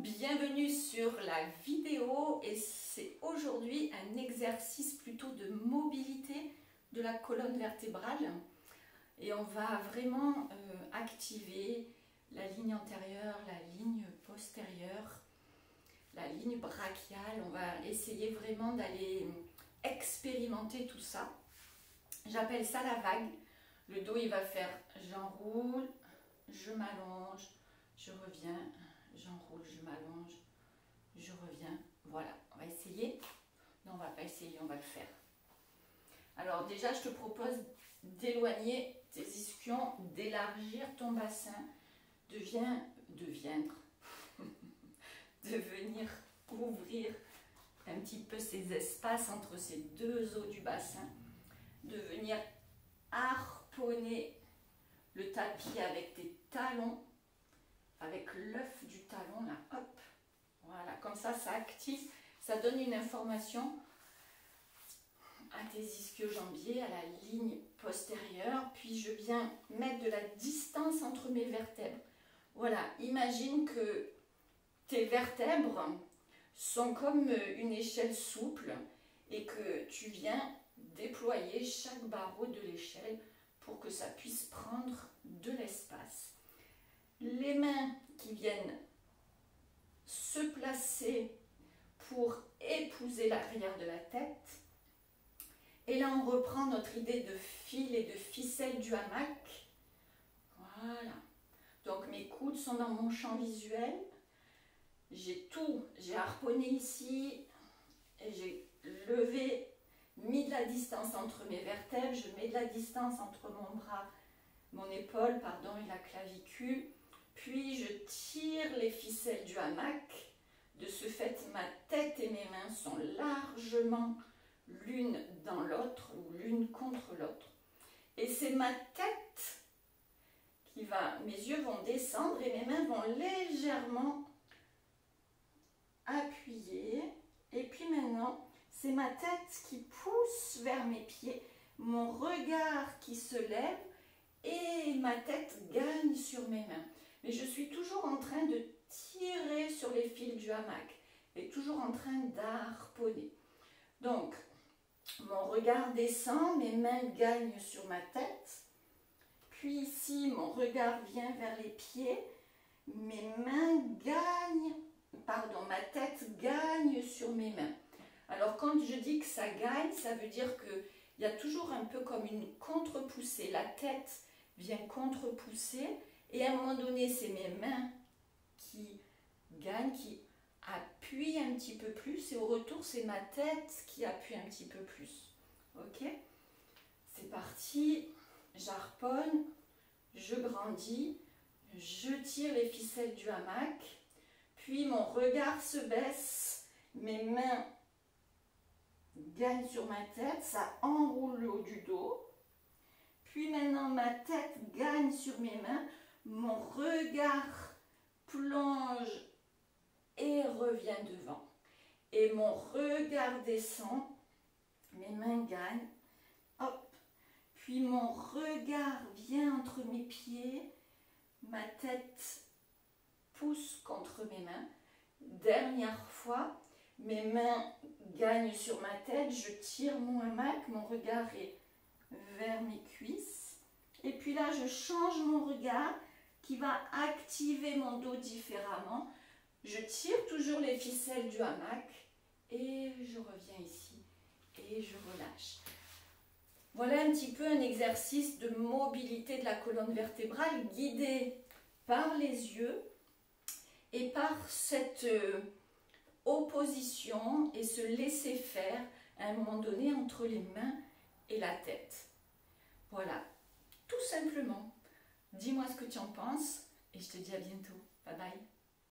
bienvenue sur la vidéo et c'est aujourd'hui un exercice plutôt de mobilité de la colonne vertébrale et on va vraiment activer la ligne antérieure, la ligne postérieure, la ligne brachiale. On va essayer vraiment d'aller expérimenter tout ça. J'appelle ça la vague. Le dos il va faire j'enroule, je m'allonge, je reviens, j'enroule, je m'allonge, je reviens. Voilà, on va essayer. Non, on va pas essayer, on va le faire. Alors déjà, je te propose d'éloigner tes ischions, d'élargir ton bassin, de venir ouvrir un petit peu ces espaces entre ces deux os du bassin, de venir harponner le tapis avec tes talons, avec l'œuf du talon, là, hop, voilà, comme ça, ça active, ça donne une information à tes ischio-jambiers, à la ligne postérieure, puis je viens mettre de la distance entre mes vertèbres. Voilà, imagine que tes vertèbres sont comme une échelle souple et que tu viens déployer chaque barreau de l'échelle pour que ça puisse prendre de l'espace. Les mains qui viennent se placer pour épouser l'arrière de la tête. Et là, on reprend notre idée de fil et de ficelle du hamac. Voilà. Donc, mes coudes sont dans mon champ visuel. J'ai harponné ici. Et j'ai levé, mis de la distance entre mes vertèbres. Je mets de la distance entre mon bras, mon épaule, pardon, et la clavicule. Puis, je tire les ficelles du hamac. De ce fait, ma tête et mes mains sont largement l'une dans l'autre ou l'une contre l'autre. Et c'est ma tête qui va, mes yeux vont descendre et mes mains vont légèrement appuyer. Et puis maintenant, c'est ma tête qui pousse vers mes pieds, mon regard qui se lève et ma tête gagne sur mes mains. Mais je suis toujours en train de tirer sur les fils du hamac et toujours en train d'harponner. Donc, mon regard descend, mes mains gagnent sur ma tête. Puis ici, mon regard vient vers les pieds. Mes mains gagnent, pardon, ma tête gagne sur mes mains. Alors, quand je dis que ça gagne, ça veut dire qu'il y a toujours un peu comme une contre-poussée. La tête vient contre-pousser et à un moment donné, c'est mes mains qui gagnent, qui appuie un petit peu plus et au retour c'est ma tête qui appuie un petit peu plus. Ok, c'est parti, j'harponne, je grandis, je tire les ficelles du hamac, puis mon regard se baisse, mes mains gagnent sur ma tête, ça enroule le haut du dos, puis maintenant ma tête gagne sur mes mains, mon regard plonge et revient devant. Et mon regard descend, mes mains gagnent, hop. Puis mon regard vient entre mes pieds, ma tête pousse contre mes mains. Dernière fois, mes mains gagnent sur ma tête, je tire mon hamac, mon regard est vers mes cuisses. Et puis là, je change mon regard qui va activer mon dos différemment. Je tire toujours les ficelles du hamac et je reviens ici et je relâche. Voilà un petit peu un exercice de mobilité de la colonne vertébrale guidé par les yeux et par cette opposition et ce laisser faire à un moment donné entre les mains et la tête. Voilà, tout simplement. Dis-moi ce que tu en penses et je te dis à bientôt. Bye bye.